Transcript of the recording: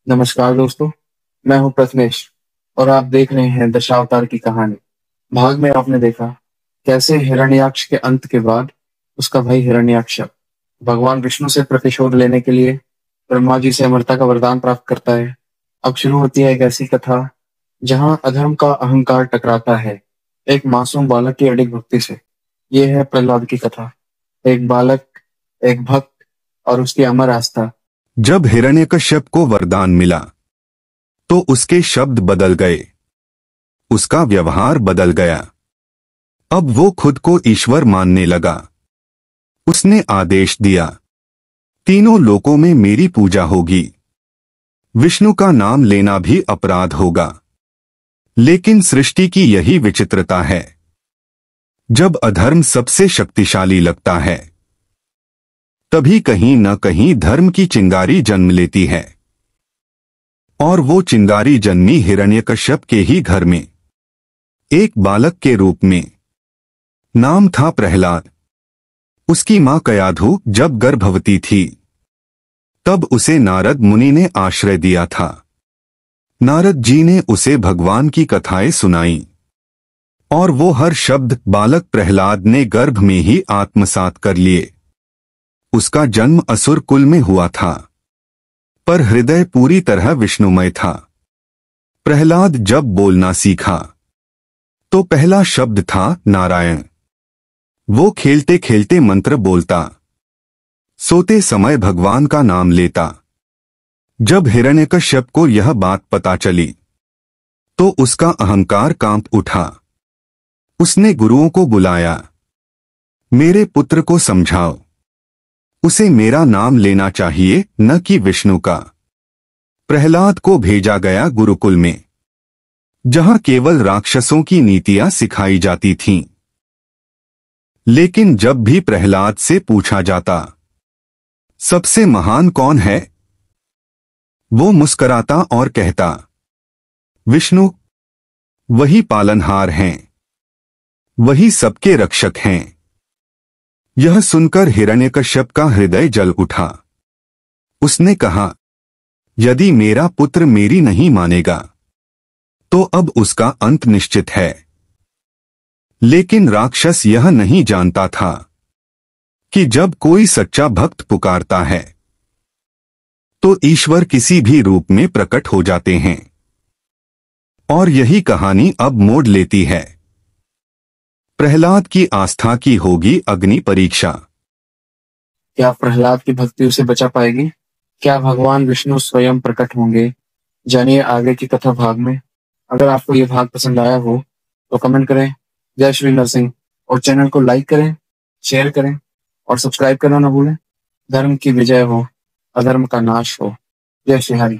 नमस्कार दोस्तों, मैं हूं प्रथमेश और आप देख रहे हैं दशावतार की कहानी। भाग में आपने देखा कैसे हिरण्याक्ष के अंत के बाद उसका भाई हिरण्याक्ष भगवान विष्णु से प्रतिशोध लेने के लिए ब्रह्मा जी से अमरता का वरदान प्राप्त करता है। अब शुरू होती है एक ऐसी कथा जहां अधर्म का अहंकार टकराता है एक मासूम बालक की अडिग भक्ति से। ये है प्रहलाद की कथा। एक बालक, एक भक्त और उसकी अमर आस्था। जब हिरण्यकश्यप को वरदान मिला तो उसके शब्द बदल गए, उसका व्यवहार बदल गया। अब वो खुद को ईश्वर मानने लगा। उसने आदेश दिया, तीनों लोकों में मेरी पूजा होगी। विष्णु का नाम लेना भी अपराध होगा। लेकिन सृष्टि की यही विचित्रता है, जब अधर्म सबसे शक्तिशाली लगता है तभी कहीं न कहीं धर्म की चिंगारी जन्म लेती है। और वो चिंगारी जन्मी हिरण्यकश्यप के ही घर में, एक बालक के रूप में। नाम था प्रहलाद। उसकी मां कयाधु जब गर्भवती थी तब उसे नारद मुनि ने आश्रय दिया था। नारद जी ने उसे भगवान की कथाएं सुनाई और वो हर शब्द बालक प्रहलाद ने गर्भ में ही आत्मसात कर लिए। उसका जन्म असुर कुल में हुआ था, पर हृदय पूरी तरह विष्णुमय था। प्रहलाद जब बोलना सीखा तो पहला शब्द था नारायण। वो खेलते खेलते मंत्र बोलता, सोते समय भगवान का नाम लेता। जब हिरण्यकश्यप को यह बात पता चली तो उसका अहंकार कांप उठा। उसने गुरुओं को बुलाया, मेरे पुत्र को समझाओ, उसे मेरा नाम लेना चाहिए न कि विष्णु का। प्रहलाद को भेजा गया गुरुकुल में, जहां केवल राक्षसों की नीतियां सिखाई जाती थीं। लेकिन जब भी प्रहलाद से पूछा जाता, सबसे महान कौन है, वो मुस्कराता और कहता, विष्णु। वही पालनहार हैं, वही सबके रक्षक हैं। यह सुनकर हिरण्यकश्यप का हृदय जल उठा। उसने कहा, यदि मेरा पुत्र मेरी नहीं मानेगा तो अब उसका अंत निश्चित है। लेकिन राक्षस यह नहीं जानता था कि जब कोई सच्चा भक्त पुकारता है तो ईश्वर किसी भी रूप में प्रकट हो जाते हैं। और यही कहानी अब मोड़ लेती है। प्रहलाद की आस्था की होगी अग्नि परीक्षा। क्या प्रहलाद की भक्ति उसे बचा पाएगी? क्या भगवान विष्णु स्वयं प्रकट होंगे? जानिए आगे की कथा भाग में। अगर आपको ये भाग पसंद आया हो तो कमेंट करें जय श्री नरसिंह और चैनल को लाइक करें, शेयर करें और सब्सक्राइब करना ना भूलें। धर्म की विजय हो, अधर्म का नाश हो। जय श्री हरि।